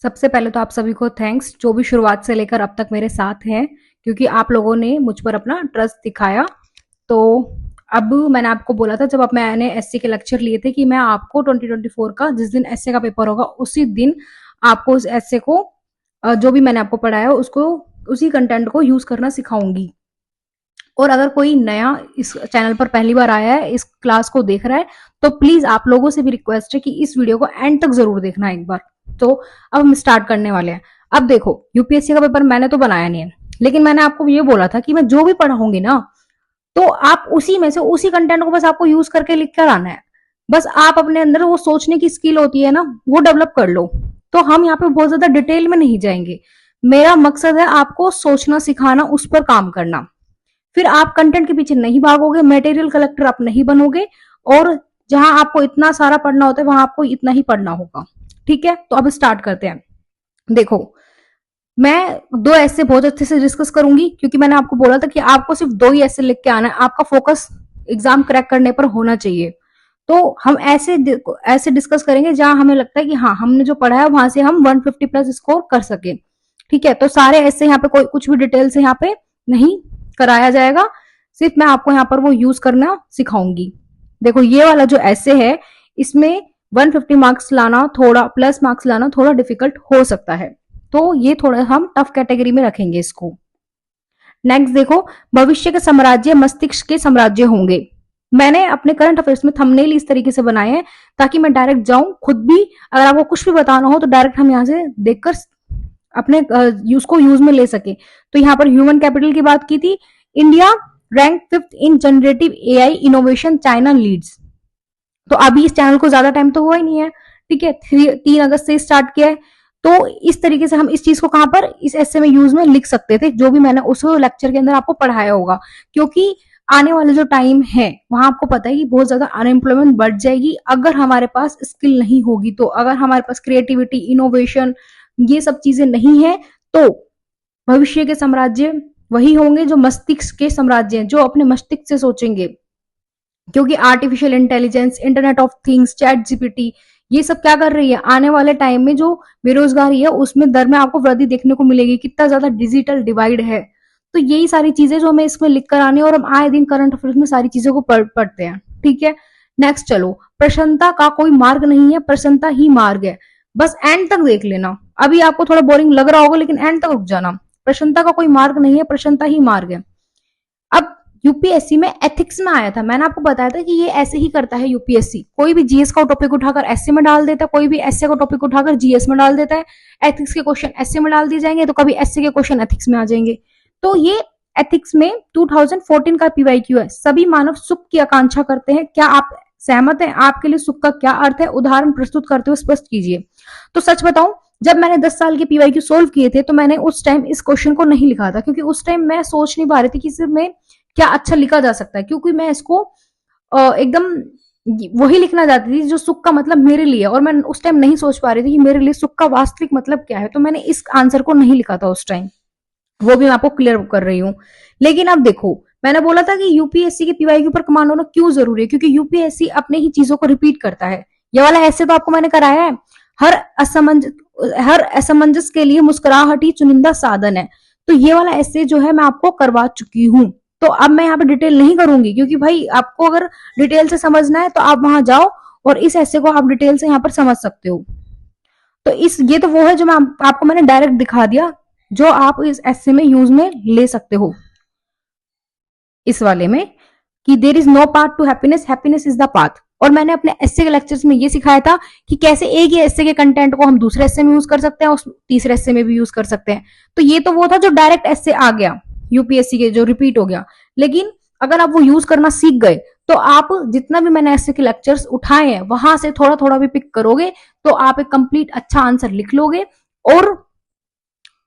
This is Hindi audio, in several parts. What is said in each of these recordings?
सबसे पहले तो आप सभी को थैंक्स जो भी शुरुआत से लेकर अब तक मेरे साथ हैं, क्योंकि आप लोगों ने मुझ पर अपना ट्रस्ट दिखाया। तो अब मैंने आपको बोला था जब अब मैंने एससी के लेक्चर लिए थे कि मैं आपको 2024 का जिस दिन एसए का पेपर होगा उसी दिन आपको उस एसए को जो भी मैंने आपको पढ़ाया उसको उसी कंटेंट को यूज करना सिखाऊंगी। और अगर कोई नया इस चैनल पर पहली बार आया है, इस क्लास को देख रहा है, तो प्लीज आप लोगों से भी रिक्वेस्ट है कि इस वीडियो को एंड तक जरूर देखना एक बार। तो अब हम स्टार्ट करने वाले हैं। अब देखो, यूपीएससी का पेपर मैंने तो बनाया नहीं है, लेकिन मैंने आपको ये बोला था कि मैं जो भी पढ़ाऊंगी ना, तो आप उसी में से उसी कंटेंट को बस आपको यूज करके लिख कर आना है। बस आप अपने अंदर वो सोचने की स्किल होती है ना, वो डेवलप कर लो। तो हम यहाँ पे बहुत ज्यादा डिटेल में नहीं जाएंगे। मेरा मकसद है आपको सोचना सिखाना, उस पर काम करना। फिर आप कंटेंट के पीछे नहीं भागोगे, मटेरियल कलेक्टर आप नहीं बनोगे, और जहां आपको इतना सारा पढ़ना होता है वहां आपको इतना ही पढ़ना होगा। ठीक है, तो अब स्टार्ट करते हैं। देखो, मैं दो ऐसे बहुत अच्छे से डिस्कस करूंगी, क्योंकि मैंने आपको बोला था कि आपको सिर्फ दो ही ऐसे लिख के आना है, आपका फोकस एग्जाम क्रैक करने पर होना चाहिए। तो हम ऐसे डिस्कस करेंगे जहां हमें लगता है कि हाँ, हमने जो पढ़ा है वहां से हम 150 प्लस स्कोर कर सके। ठीक है, तो सारे ऐसे यहाँ पे कोई कुछ भी डिटेल से यहाँ पे नहीं कराया जाएगा, सिर्फ मैं आपको यहाँ पर वो यूज करना सिखाऊंगी। देखो, ये वाला जो ऐसे है, इसमें 150 मार्क्स लाना, थोड़ा प्लस मार्क्स लाना थोड़ा डिफिकल्ट हो सकता है, तो ये थोड़ा हम टफ कैटेगरी में रखेंगे इसको। नेक्स्ट देखो, भविष्य के साम्राज्य मस्तिष्क के साम्राज्य होंगे। मैंने अपने करंट अफेयर्स में थंबनेल इस तरीके से बनाए हैं ताकि मैं डायरेक्ट जाऊं, खुद भी अगर आपको कुछ भी बताना हो तो डायरेक्ट हम यहाँ से देखकर अपने उसको यूज में ले सके। तो यहाँ पर ह्यूमन कैपिटल की बात की थी। India rank 5th in generative AI innovation, China leads. तो अभी इस चैनल को ज्यादा टाइम तो हुआ ही नहीं है, ठीक है, 3 अगस्त से स्टार्ट किया है। तो इस तरीके से हम इस चीज को कहां पर इस ऐसे में यूज में लिख सकते थे, जो भी मैंने उस लेक्चर के अंदर आपको पढ़ाया होगा। क्योंकि आने वाले जो टाइम है वहां आपको पता है कि बहुत ज्यादा अनएम्प्लॉयमेंट बढ़ जाएगी अगर हमारे पास स्किल नहीं होगी। तो अगर हमारे पास क्रिएटिविटी, इनोवेशन, ये सब चीजें नहीं है, तो भविष्य के साम्राज्य वही होंगे जो मस्तिष्क के साम्राज्य हैं, जो अपने मस्तिष्क से सोचेंगे। क्योंकि artificial intelligence, internet of things, chat GPT, ये सब क्या कर रही है, आने वाले टाइम में जो बेरोजगारी है उसमें दर में आपको वृद्धि देखने को मिलेगी। कितना ज्यादा डिजिटल डिवाइड है। तो यही सारी चीजें जो हमें इसमें लिख कर आने, और हम आए दिन करंट अफेयर्स में सारी चीजों को पढ़ते हैं। ठीक है, नेक्स्ट चलो। प्रसन्नता का कोई मार्ग नहीं है, प्रसन्नता ही मार्ग है। बस एंड तक देख लेना। अभी आपको थोड़ा बोरिंग लग रहा होगा, लेकिन एंड तक रुक जाना। प्रसन्नता का कोई मार्ग नहीं है, प्रसन्नता ही मार्ग है। अब यूपीएससी में एथिक्स में आया था, मैंने आपको बताया था कि ये ऐसे ही करता है यूपीएससी। कोई भी जीएस का टॉपिक उठाकर एसए में डाल देता है, कोई भी एसए का टॉपिक उठाकर जीएस में डाल देता है। एथिक्स के क्वेश्चन एसए में डाल दिए जाएंगे, तो कभी एसए के क्वेश्चन एथिक्स में आ जाएंगे। तो ये एथिक्स में 2014 का पीवाईक्यू है। सभी मानव सुख की आकांक्षा करते हैं, क्या आप सहमत हैं? आपके लिए सुख का क्या अर्थ है? उदाहरण प्रस्तुत करते हुए स्पष्ट कीजिए। तो सच बताऊं, जब मैंने 10 साल के पीवाईक्यू सोल्व किए थे तो मैंने उस टाइम इस क्वेश्चन को नहीं लिखा था, क्योंकि उस टाइम मैं सोच नहीं पा रही थी कि इसमें क्या अच्छा लिखा जा सकता है। क्योंकि मैं इसको एकदम वही लिखना चाहती थी जो सुख का मतलब मेरे लिए, और मैं उस टाइम नहीं सोच पा रही थी कि मेरे लिए सुख का वास्तविक मतलब क्या है। तो मैंने इस आंसर को नहीं लिखा था उस टाइम, वो भी मैं आपको क्लियर कर रही हूँ। लेकिन अब देखो, मैंने बोला था कि यूपीएससी के पीवाईक्यू पर कमांड होना क्यों जरूरी है, क्योंकि यूपीएससी अपने ही चीजों को रिपीट करता है। ये वाला ऐसे तो आपको मैंने कराया है। हर असमंजस के लिए मुस्कुराहट ही चुनिंदा साधन है। तो ये वाला ऐसे जो है मैं आपको करवा चुकी हूँ। तो अब मैं यहाँ पे डिटेल नहीं करूंगी, क्योंकि भाई आपको अगर डिटेल से समझना है तो आप वहां जाओ और इस ऐसे को आप डिटेल से यहाँ पर समझ सकते हो। तो ये तो वो है जो आपको मैंने डायरेक्ट दिखा दिया, जो आप इस ऐसे में यूज में ले सकते हो। इस वाले में कि there is no path to happiness, happiness is the path. और मैंने अपने एस्से के लेक्चर्स में ये सिखाया था कि कैसे एक ही एस्से के कंटेंट को हम दूसरे एस्से में यूज कर सकते हैं और तीसरे एस्से में भी यूज कर सकते हैं। तो ये तो वो था जो डायरेक्ट एस्से आ गया यूपीएससी के, जो रिपीट हो गया। लेकिन अगर आप वो यूज करना सीख गए तो आप जितना भी मैंने एस्से के लेक्चर्स उठाए हैं वहां से थोड़ा थोड़ा भी पिक करोगे तो आप एक कंप्लीट अच्छा आंसर लिख लोगे। और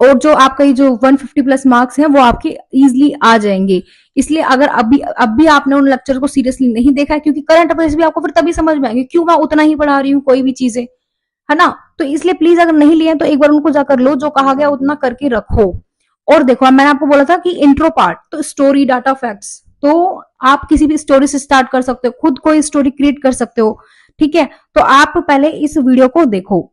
जो आपका ये जो 150 प्लस मार्क्स हैं वो आपके इजिली आ जाएंगे। इसलिए अगर अब भी आपने उन लेक्चर को सीरियसली नहीं देखा है, क्योंकि करंट अफेयर्स भी आपको फिर तभी समझ में आएंगे क्यों मैं उतना ही पढ़ा रही हूँ कोई भी चीजें, है ना। तो इसलिए प्लीज अगर नहीं लिए तो एक बार उनको जाकर लो, जो कहा गया उतना करके रखो। और देखो, मैंने आपको बोला था कि इंट्रो पार्ट, तो स्टोरी, डाटा, फैक्ट्स, तो आप किसी भी स्टोरी से स्टार्ट कर सकते हो, खुद कोई स्टोरी क्रिएट कर सकते हो। ठीक है, तो आप पहले इस वीडियो को देखो।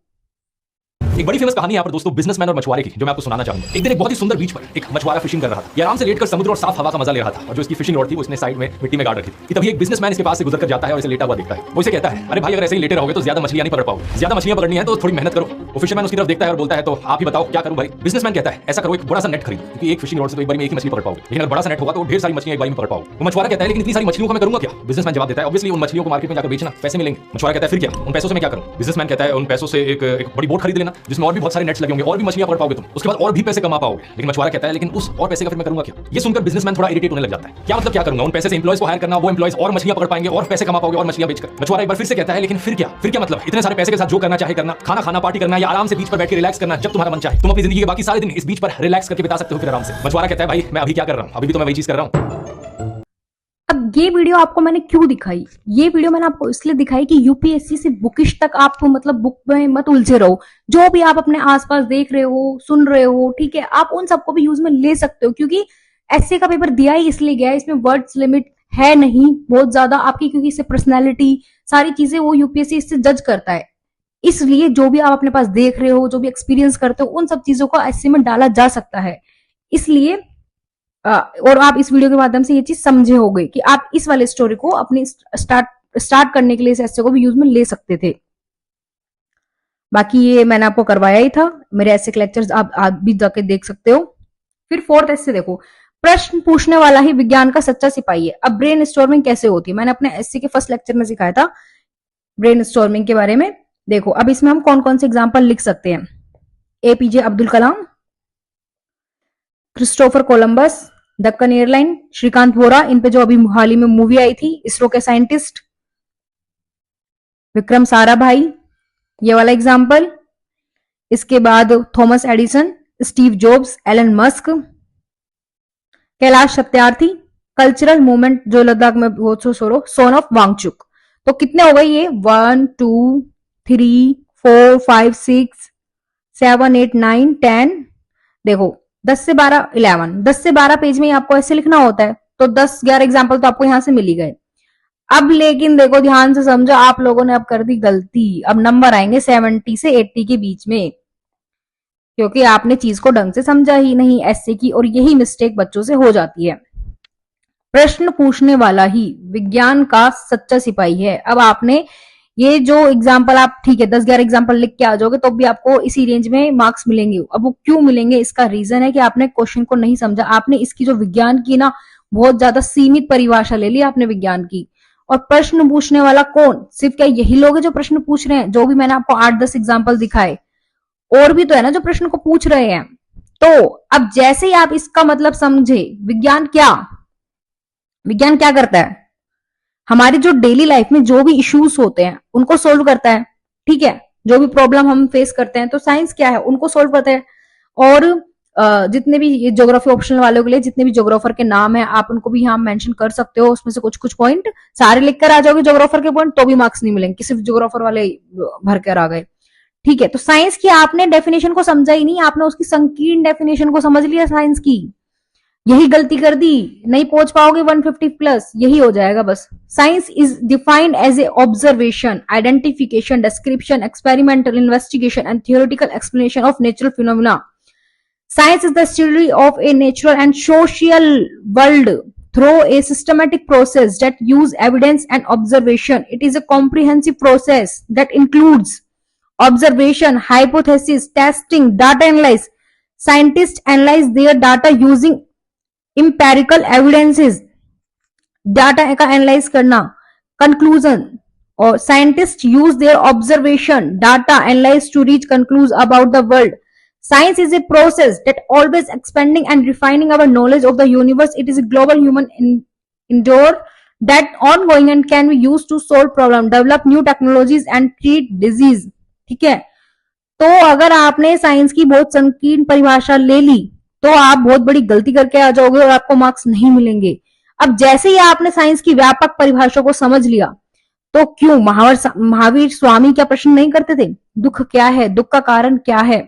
एक बड़ी फेमस कहानी यहाँ पर दोस्तों बिजनेसमैन और मछुआरे की, जो मैं आपको सुनाना चाहूंगा। एक दिन एक बहुत ही सुंदर बीच पर एक मछुआरा फिशिंग कर रहा था। ये आराम से लेटकर समुद्र और साफ हवा का मजा ले रहा था, और जो इसकी फिशिंग रॉड थी वो इसने साइड में मिट्टी में गाड़ रखी थी। तभी एक बिजनेसमैन इसके पास से गुजर कर जाता है और इसे लेटा हुआ देखता है। वो इसे कहता है, अरे भाई, अगर ऐसे ही लेटे रहोगे तो ज्यादा मछलियां नहीं पकड़ पाओगे, ज्यादा मछलियां पकड़नी है तो थोड़ी मेहनत करो। वो फिशरमैन उसकी तरफ देखता है और बोलता है, तो आप ही बताओ क्या करूं भाई। बिजनेसमैन कहता है, ऐसा करो, एक बड़ा सा नेट खरीदो, क्योंकि एक फिशिंग रॉड से तो एक बार में एक ही मछली पकड़ पाओगे, लेकिन अगर बड़ा सा नेट होगा तो ढेर सारी मछलियां एक बार में पकड़ पाओगे। वो मछुआरा कहता है, लेकिन इतनी सारी मछलियों को मैं करूंगा क्या। बिजनेसमैन जवाब देता है, ऑब्वियसली उन मछलियों को मार्केट में जाकर बेचना, पैसे मिलेंगे। मछुआरा कहता है, फिर क्या, उन पैसों से मैं क्या करूं। बिजनेसमैन कहता है, उन पैसों से एक बड़ी बोट खरीद लेना, जिसमें और भी बहुत सारे नेट्स लगे होंगे, और भी मछलियां पकड़ पाओगे तुम, उसके बाद और भी पैसे कमा पाओगे। लेकिन मछुआरा कहता है, लेकिन उस और पैसे का फिर मैं करूंगा क्या। ये सुनकर बिजनेसमैन थोड़ा इरिटेट होने लग जाता है। क्या मतलब क्या करूंगा, उन पैसे से एम्प्लॉयज को हायर करना, वो एम्प्लॉयज और मछलियां पकड़ पाएंगे और पैसे कमा पाओगे और मछलियां बेचकर। मछुआरा एक बार फिर से कहता है, लेकिन फिर क्या मतलब, इतने सारे पैसे के साथ जो करना चाहे करना, खाना खाना, पार्टी करना, या आराम से बीच पर बैठ के रिलैक्स करना जब तुम्हारा मन चाहे। तुम अपनी जिंदगी के बाकी सारे दिन इस बीच पर रिलैक्स करके बिता सकते हो फिर आराम से। मछुआरा कहता है, भाई मैं अभी क्या कर रहा हूं, अभी भी तो मैं वही चीज कर रहा हूं। अब ये वीडियो आपको मैंने क्यों दिखाई, ये वीडियो मैंने आपको इसलिए दिखाई कि यूपीएससी से बुकिश तक आप मतलब बुक में मत उलझे रहो। जो भी आप अपने आसपास देख रहे हो, सुन रहे हो, ठीक है, आप उन सबको भी यूज में ले सकते हो, क्योंकि एसए का पेपर दिया ही इसलिए गया है, इसमें वर्ड्स लिमिट है नहीं बहुत ज्यादा आपकी, क्योंकि इससे पर्सनैलिटी सारी चीजें वो यूपीएससी इससे जज करता है। इसलिए जो भी आप अपने पास देख रहे हो, जो भी एक्सपीरियंस करते हो, उन सब चीजों को एसए में डाला जा सकता है। इसलिए और आप इस वीडियो के माध्यम से ये चीज समझे होंगे कि आप इस वाले स्टोरी को अपनी स्टार्ट करने के लिए इस एस्से को भी यूज में ले सकते थे। बाकी ये मैंने आपको करवाया ही था, मेरे एस्से के लेक्चर्स आप भी जाके देख सकते हो। फिर फोर्थ एस्से देखो, प्रश्न पूछने वाला ही विज्ञान का सच्चा सिपाही है। अब ब्रेन स्टॉर्मिंग कैसे होती है, मैंने अपने एस्से के फर्स्ट लेक्चर में सिखाया था ब्रेन स्टॉर्मिंग के बारे में। देखो अब इसमें हम कौन कौन से एग्जाम्पल लिख सकते हैं। APJ Abdul Kalam, Christopher Columbus, Deccan airline, Srikanth Bora, इन पे जो अभी हाल ही में मूवी आई थी, इसरो के साइंटिस्ट, विक्रम साराभाई, ये वाला एग्जाम्पल। इसके बाद Thomas Edison, Steve Jobs, Elon Musk, Kailash Satyarthi, cultural movement जो लद्दाख में सोन ऑफ वांगचुक। तो कितने हो गए ये, 1 2 3 4 5 6 7 8 9 10। देखो 10 से 12 11, 10 से 12 पेज में आपको ऐसे लिखना होता है, तो 10-11 एग्जाम्पल तो आपको यहां से मिल ही गए। अब लेकिन देखो ध्यान से समझो, आप लोगों ने अब कर दी गलती। अब नंबर आएंगे 70 से 80 के बीच में, क्योंकि आपने चीज को ढंग से समझा ही नहीं एस्से की, और यही मिस्टेक बच्चों से हो जाती है। प्रश्न पूछने वाला ही विज्ञान का सच्चा सिपाही है। अब आपने ये जो एग्जाम्पल, आप ठीक है 10-11 एग्जाम्पल लिख के आ जाओगे तो भी आपको इसी रेंज में मार्क्स मिलेंगे। अब वो क्यों मिलेंगे, इसका रीजन है कि आपने क्वेश्चन को नहीं समझा। आपने इसकी जो विज्ञान की ना बहुत ज्यादा सीमित परिभाषा ले ली आपने विज्ञान की। और प्रश्न पूछने वाला कौन, सिर्फ क्या यही लोग हैं जो प्रश्न पूछ रहे हैं, जो भी मैंने आपको 8-10 एग्जाम्पल दिखाए, और भी तो है ना जो प्रश्न को पूछ रहे हैं। तो अब जैसे ही आप इसका मतलब समझे, विज्ञान क्या करता है, हमारी जो डेली लाइफ में जो भी इश्यूज होते हैं उनको सोल्व करता है, ठीक है। जो भी प्रॉब्लम हम फेस करते हैं तो साइंस क्या है, उनको सोल्व करता है। और जितने भी ज्योग्राफी ऑप्शनल वालों के लिए जितने भी ज्योग्राफर के नाम है, आप उनको भी यहाँ मेंशन कर सकते हो। उसमें से कुछ कुछ पॉइंट सारे लिखकर आ जाओगे ज्योग्राफर के पॉइंट, तो भी मार्क्स नहीं मिलेंगे, सिर्फ ज्योग्राफर वाले भर कर आ गए, ठीक है। तो साइंस की आपने डेफिनेशन को समझा ही नहीं, आपने उसकी संकीर्ण डेफिनेशन को समझ लिया साइंस की, यही गलती कर दी, नहीं पहुंच पाओगे 150 प्लस, यही हो जाएगा बस। Science is defined as a observation, identification, description, experimental investigation and theoretical explanation of natural phenomena. Science is the study of a natural and social world through a systematic process that use evidence and observation. It is a comprehensive process that includes observation, hypothesis, testing, data analysis. Scientists analyze their data using empirical evidences. Data का analyze करना, conclusion, और scientists use their observation, data analyze to reach conclusions about the world. Science is a process that always expanding and refining our knowledge of the universe. It is a global human endeavor that ongoing and can be used to solve problem, develop new technologies and treat disease. ठीक है, तो अगर आपने साइंस की बहुत संकीर्ण परिभाषा ले ली तो आप बहुत बड़ी गलती करके आ जाओगे और आपको मार्क्स नहीं मिलेंगे। अब जैसे ही आपने साइंस की व्यापक परिभाषा को समझ लिया, तो क्यों महावीर स्वामी क्या प्रश्न नहीं करते थे, दुख क्या है, दुख का कारण क्या है।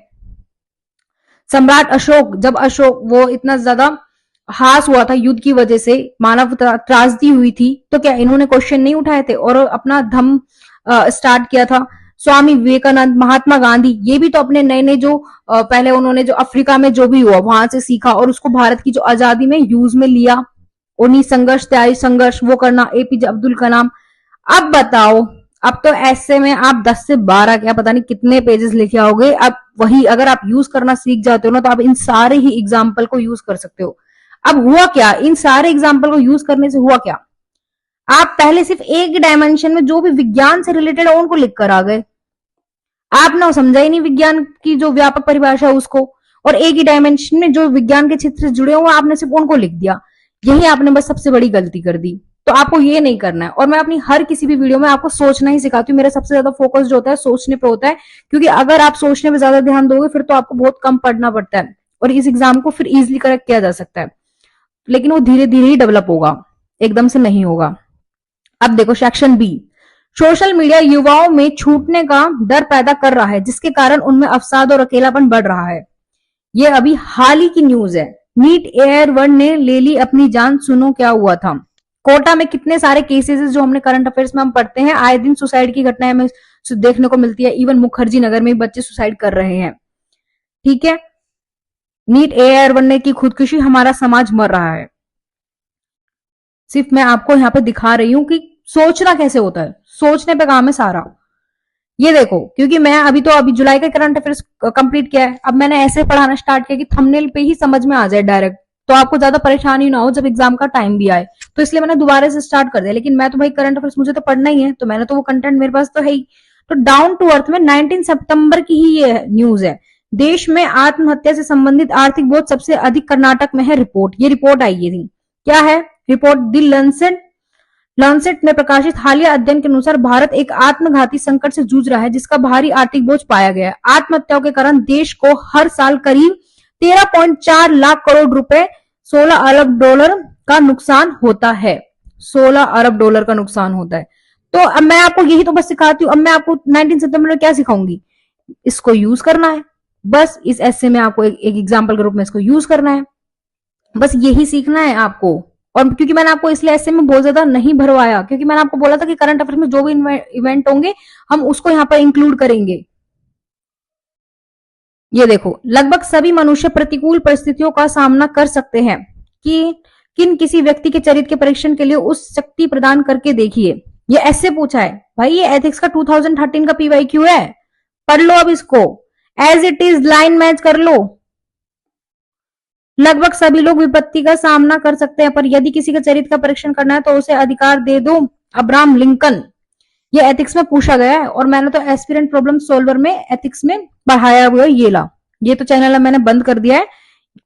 सम्राट अशोक, जब अशोक वो इतना ज्यादा हास हुआ था युद्ध की वजह से, मानव त्रासदी हुई थी, तो क्या इन्होंने क्वेश्चन नहीं उठाए थे और अपना धम्म स्टार्ट किया था। स्वामी विवेकानंद, महात्मा गांधी, ये भी तो अपने नए नए जो पहले उन्होंने जो अफ्रीका में जो भी हुआ वहां से सीखा और उसको भारत की जो आजादी में यूज में लिया। उन्हीं संघर्ष, त्यागी संघर्ष वो करना, एपीजे अब्दुल कलाम। अब बताओ, अब तो ऐसे में आप 10 से 12 क्या पता नहीं कितने पेजेस लिखे आओगे। अब वही अगर आप यूज करना सीख जाते हो ना, तो आप इन सारे ही एग्जाम्पल को यूज कर सकते हो। अब हुआ क्या, इन सारे एग्जाम्पल को यूज करने से हुआ क्या, आप पहले सिर्फ एक डायमेंशन में जो भी विज्ञान से रिलेटेड है उनको लिख कर आ गए। आपने समझा ही नहीं विज्ञान की जो व्यापक परिभाषा है उसको, और एक ही डायमेंशन में जो विज्ञान के क्षेत्र से जुड़े हुए आपने सिर्फ उनको लिख दिया। यही आपने बस सबसे बड़ी गलती कर दी। तो आपको ये नहीं करना है। और मैं अपनी हर किसी भी वीडियो में आपको सोचना ही सिखाती हूँ। मेरा सबसे ज्यादा फोकस जो होता है सोचने पे होता है, क्योंकि अगर आप सोचने पे ज्यादा ध्यान दोगे फिर तो आपको बहुत कम पढ़ना पड़ता है और इस एग्जाम को फिर इजिली करेक्ट किया जा सकता है, लेकिन वो धीरे धीरे ही डेवलप होगा, एकदम से नहीं होगा। अब देखो सेक्शन बी, सोशल मीडिया युवाओं में छूटने का डर पैदा कर रहा है, जिसके कारण उनमें अवसाद और अकेलापन बढ़ रहा है। ये अभी हाल ही की न्यूज है। नीट एयर 1 ने ले ली अपनी जान, सुनो क्या हुआ था। कोटा में कितने सारे केसेस जो हमने करंट अफेयर्स में हम पढ़ते हैं, आए दिन सुसाइड की घटनाएं हमें देखने को मिलती है। इवन मुखर्जी नगर में बच्चे सुसाइड कर रहे हैं। ठीक है, नीट एयर 1 ने की खुदकुशी, हमारा समाज मर रहा है। सिर्फ मैं आपको यहाँ पे दिखा रही हूं कि सोचना कैसे होता है, सोचने पे काम है सारा। ये देखो, क्योंकि मैं अभी जुलाई का करंट अफेयर्स कंप्लीट किया है, अब मैंने ऐसे पढ़ाना स्टार्ट किया कि थंबनेल पे ही समझ में आ जाए डायरेक्ट, तो आपको ज्यादा परेशानी ना हो जब एग्जाम का टाइम भी आए। तो इसलिए मैंने दोबारा से स्टार्ट कर दिया। लेकिन मैं तो भाई करंट अफेयर्स मुझे तो पढ़ना ही है, तो मैंने तो वो कंटेंट मेरे पास तो है ही। तो डाउन टू अर्थ में 19 सितंबर की ही ये न्यूज है। देश में आत्महत्या से संबंधित आर्थिक बोझ सबसे अधिक कर्नाटक में है। रिपोर्ट, ये रिपोर्ट आई थी। क्या है रिपोर्ट? दी लॉन्सेट में प्रकाशित हालिया अध्ययन के अनुसार भारत एक आत्मघाती संकट से जूझ रहा है, जिसका भारी आर्थिक बोझ पाया गया है। आत्महत्याओं के कारण देश को हर साल करीब 13.4 लाख करोड़ रुपए, 16 अरब डॉलर का नुकसान होता है। 16 अरब डॉलर का नुकसान होता है। तो अब मैं आपको यही तो बस सिखाती हूँ। अब मैं आपको 19 सितंबर में क्या सिखाऊंगी, इसको यूज करना है। बस इस ऐसे में आपको एक एग्जाम्पल के रूप में इसको यूज करना है, बस यही सीखना है आपको। और क्योंकि मैंने आपको इसलिए ऐसे में बहुत ज्यादा नहीं भरवाया, क्योंकि मैंने आपको बोला था कि करंट अफेयर में जो भी इवेंट होंगे हम उसको यहाँ पर इंक्लूड करेंगे। ये देखो, लगभग सभी मनुष्य प्रतिकूल परिस्थितियों का सामना कर सकते हैं कि किसी व्यक्ति के चरित्र के परीक्षण के लिए उस शक्ति प्रदान करके देखिए। ये ऐसे पूछा है भाई, ये एथिक्स का 2013 का PYQ है, पढ़ लो अब इसको, as it is line match कर लो। लगभग सभी लोग विपत्ति का सामना कर सकते हैं, पर यदि किसी का चरित्र का परीक्षण करना है तो उसे अधिकार दे दो। Abraham Lincoln. ये एथिक्स में पूछा गया है और मैंने तो एस्पिरेंट प्रॉब्लम सॉल्वर में एथिक्स में पढ़ाया हुआ है। ये ला, ये तो चैनल मैंने बंद कर दिया है।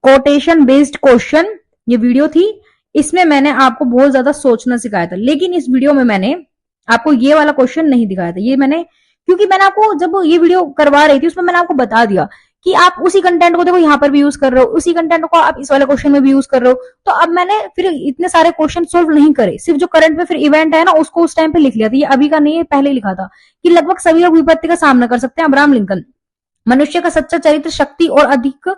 कोटेशन बेस्ड क्वेश्चन ये वीडियो थी, इसमें मैंने आपको बहुत ज्यादा सोचना सिखाया था। लेकिन इस वीडियो में मैंने आपको ये वाला क्वेश्चन नहीं दिखाया था। ये मैंने, क्योंकि मैंने आपको जब ये वीडियो करवा रही थी उसमें मैंने आपको बता दिया कि आप उसी कंटेंट को देखो यहाँ पर भी यूज कर रहे हो, उसी कंटेंट को आप इस वाले क्वेश्चन में भी यूज कर रहे हो। तो अब मैंने फिर इतने सारे क्वेश्चन सोल्व नहीं करे, सिर्फ जो करंट में फिर इवेंट है ना उसको उस टाइम पे लिख लिया था। ये अभी का नहीं है, पहले ही लिखा था कि लगभग सभी लोग विपत्ति का सामना कर सकते हैं। Abraham Lincoln. मनुष्य का सच्चा चरित्र शक्ति और अधिक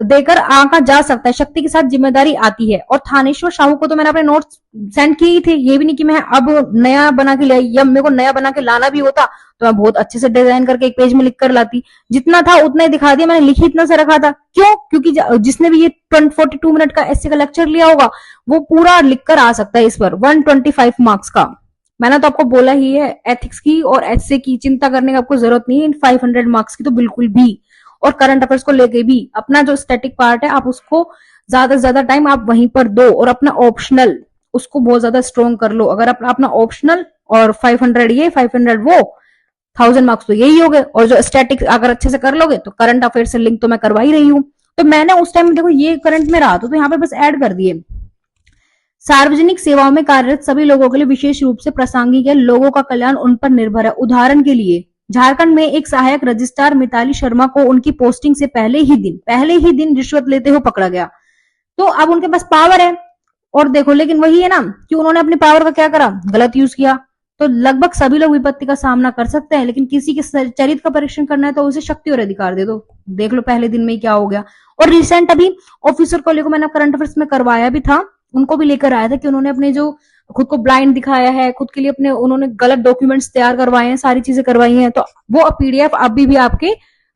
देकर आंका जा सकता है, शक्ति के साथ जिम्मेदारी आती है। और थानेश्वर साहू को तो मैंने अपने नोट्स सेंड किए ही थे, ये भी नहीं कि मैं अब नया बना के लाई, या मेरे को नया बना के लाना भी होता तो मैं बहुत अच्छे से डिजाइन करके एक पेज में लिख कर लाती। जितना था उतना ही दिखा दिया, मैंने लिख ही इतना से रखा था। क्यों? क्योंकि जिसने भी ये 42 मिनट का एसए का लेक्चर लिया होगा वो पूरा लिख कर आ सकता है इस पर 125 मार्क्स का। मैंने तो आपको बोला ही है, एथिक्स की और एसए की चिंता करने की आपको जरूरत नहीं है, 500 मार्क्स की तो बिल्कुल भी। और करंट अफेयर्स को लेके भी अपना जो स्टैटिक पार्ट है आप उसको ज्यादा से ज्यादा टाइम आप वहीं पर दो, और अपना ऑप्शनल उसको बहुत ज्यादा स्ट्रॉन्ग कर लो। अगर अपना ऑप्शनल और 500 ये 500 वो, 1000 मार्क्स तो यही हो गए। और जो स्टैटिक अगर अच्छे से कर लोगे तो करंट अफेयर से लिंक तो मैं करवा ही रही हूँ। तो मैंने उस टाइम देखो ये करंट में रहा तो यहाँ पे बस ऐड कर दिए। सार्वजनिक सेवाओं में कार्यरत सभी लोगों के लिए विशेष रूप से प्रासंगिक है, लोगों का कल्याण उन पर निर्भर है। उदाहरण के लिए झारखंड में एक सहायक रजिस्ट्रार मिताली शर्मा को उनकी पोस्टिंग से पहले ही दिन रिश्वत लेते हुए पकड़ा गया। तो अब उनके पास पावर है, और देखो लेकिन वही है ना कि उन्होंने अपनी पावर का क्या करा, गलत यूज किया। तो लगभग सभी लोग विपत्ति का सामना कर सकते हैं, लेकिन किसी के चरित्र का परीक्षण करना है तो उसे शक्ति और अधिकार दे दो। देख लो पहले दिन में ही क्या हो गया। और रिसेंट अभी ऑफिसर को लेकर मैंने करंट अफेयर्स में करवाया भी था, उनको भी लेकर आया था कि उन्होंने अपने जो खुद को ब्लाइंड दिखाया है, खुद के लिए अपने उन्होंने गलत डॉक्यूमेंट्स तैयार करवाए हैं, सारी चीजें करवाई हैं, तो वो पीडीएफ अभी भी आपके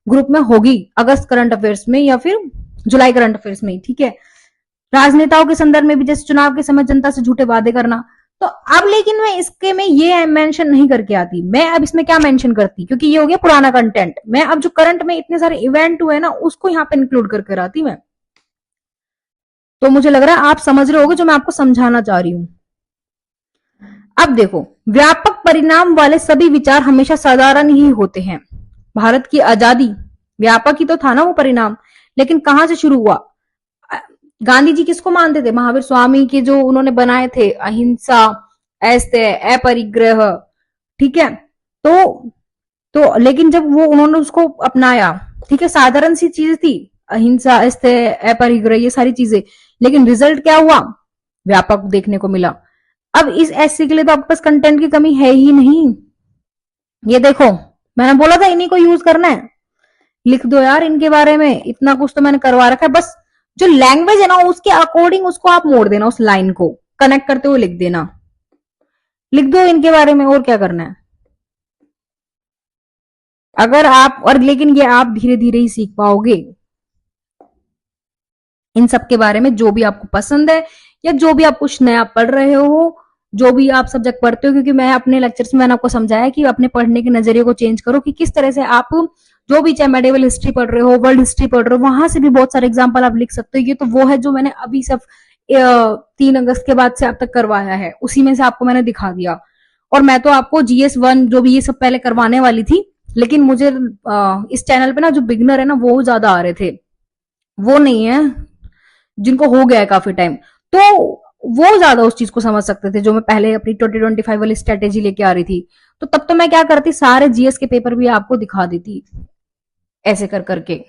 ग्रुप में होगी अगस्त करंट अफेयर्स में या फिर जुलाई करंट अफेयर्स में, ठीक है। राजनेताओं के संदर्भ में भी जैसे चुनाव के समय जनता से झूठे वादे करना, तो अब लेकिन मैं इसके में ये मेंशन नहीं करके आती, मैं अब इसमें क्या मेंशन करती, क्योंकि ये हो गया पुराना कंटेंट, मैं अब जो करंट में इतने सारे इवेंट हुए ना उसको यहाँ पे इंक्लूड करके आती मैं। तो मुझे लग रहा है आप समझ रहे होगे जो मैं आपको समझाना चाह रही हूं। अब देखो, व्यापक परिणाम वाले सभी विचार हमेशा साधारण ही होते हैं। भारत की आजादी व्यापक ही तो था ना वो परिणाम, लेकिन कहां से शुरू हुआ? गांधी जी किसको मानते थे? महावीर स्वामी के जो उन्होंने बनाए थे अहिंसा, ऐसे अपरिग्रह, ठीक है। तो लेकिन जब वो उन्होंने उसको अपनाया, ठीक है, साधारण सी चीज थी अहिंसा, ऐसे अपरिग्रह, ये सारी चीजें, लेकिन रिजल्ट क्या हुआ? व्यापक देखने को मिला। अब इस एससी के लिए तो आपके पास कंटेंट की कमी है ही नहीं। ये देखो, मैंने बोला था इन्हीं को यूज करना है, लिख दो यार इनके बारे में, इतना कुछ तो मैंने करवा रखा है, बस जो लैंग्वेज है ना उसके अकॉर्डिंग उसको आप मोड़ देना, उस लाइन को कनेक्ट करते हुए लिख देना, लिख दो इनके बारे में, और क्या करना है। अगर आप, और लेकिन ये आप धीरे धीरे ही सीख पाओगे इन सब के बारे में, जो भी आपको पसंद है या जो भी आप कुछ नया पढ़ रहे हो, जो भी आप सब्जेक्ट पढ़ते हो, क्योंकि मैं अपने लेक्चर्स में मैंने आपको समझाया कि अपने पढ़ने के नजरिए को चेंज करो, कि किस तरह से आप जो भी, चाहे मेडिवल हिस्ट्री पढ़ रहे हो, वर्ल्ड हिस्ट्री पढ़ रहे हो, वहां से भी बहुत सारे एग्जाम्पल आप लिख सकते हो। ये तो वो है जो मैंने अभी सब 3 अगस्त के बाद से अब तक करवाया है, उसी में से आपको मैंने दिखा दिया। और मैं तो आपको GS1 जो भी ये सब पहले करवाने वाली थी, लेकिन मुझे इस चैनल पे ना जो बिगनर है ना वो ज्यादा आ रहे थे, वो नहीं है जिनको हो गया है काफी टाइम, तो वो ज्यादा उस चीज को समझ सकते थे जो मैं पहले अपनी 2025 वाली स्ट्रेटेजी लेके आ रही थी। तो तब तो मैं क्या करती, सारे जीएस के पेपर भी आपको दिखा देती ऐसे कर करके,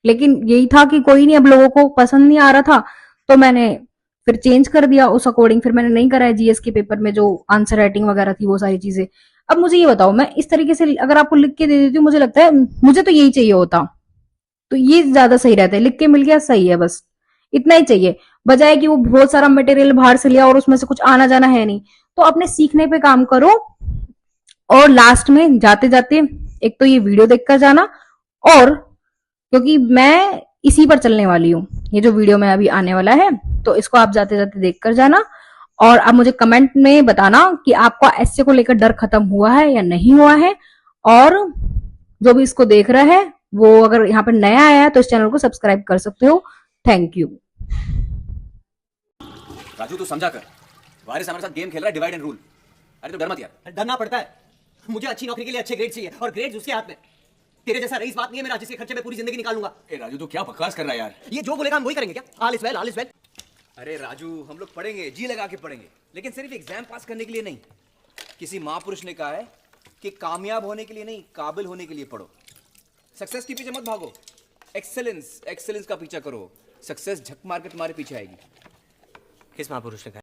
लेकिन यही था कि कोई नहीं, अब लोगों को पसंद नहीं आ रहा था, तो मैंने फिर चेंज कर दिया उस अकॉर्डिंग, फिर मैंने नहीं कराया जीएस के पेपर में जो आंसर राइटिंग वगैरह थी वो सारी चीजें। अब मुझे ये बताओ, मैं इस तरीके से अगर आपको लिख के दे देती हूँ, मुझे लगता है मुझे तो यही चाहिए होता, तो ये ज्यादा सही रहता है, लिख के मिल गया सही है, बस इतना ही चाहिए, बजाय कि वो बहुत सारा मटेरियल बाहर से लिया और उसमें से कुछ आना जाना है नहीं। तो अपने सीखने पे काम करो, और लास्ट में जाते जाते एक तो ये वीडियो देखकर जाना, और क्योंकि मैं इसी पर चलने वाली हूँ, ये जो वीडियो में अभी आने वाला है, तो इसको आप जाते जाते देख कर जाना, और आप मुझे कमेंट में बताना कि आपका एसए को लेकर डर खत्म हुआ है या नहीं हुआ है। और जो भी इसको देख रहा है वो अगर यहाँ पर नया आया है तो इस चैनल को सब्सक्राइब कर सकते हो। Thank you. राजू तू समझा कर, वारिस हमारे साथ गेम खेल रहा है डिवाइड एंड रूल। अरे तो डर मत यार। डरना पड़ता है, मुझे अच्छी नौकरी के लिए अच्छे ग्रेड चाहिए, और ग्रेड उसके हाथ में। तेरे जैसा रईस बात नहीं है मेरा जिसके खर्चे में पूरी जिंदगी निकाल लूंगा। ए राजू तू क्या बकवास कर रहा है यार। ये जो बोलेगा हम वही करेंगे क्या? All is well, all is well. अरे राजू हम लोग पढ़ेंगे, जी लगा के पढ़ेंगे, लेकिन सिर्फ एग्जाम पास करने के लिए नहीं। किसी महापुरुष ने कहा है कि कामयाब होने के लिए नहीं, काबिल होने के लिए पढ़ो। सक्सेस के पीछे मत भागो, एक्सेलेंस का पीछा करो। सक्सेस झक मार के तुम्हारे पीछे आएगी। किस महापुरुष ने कहा?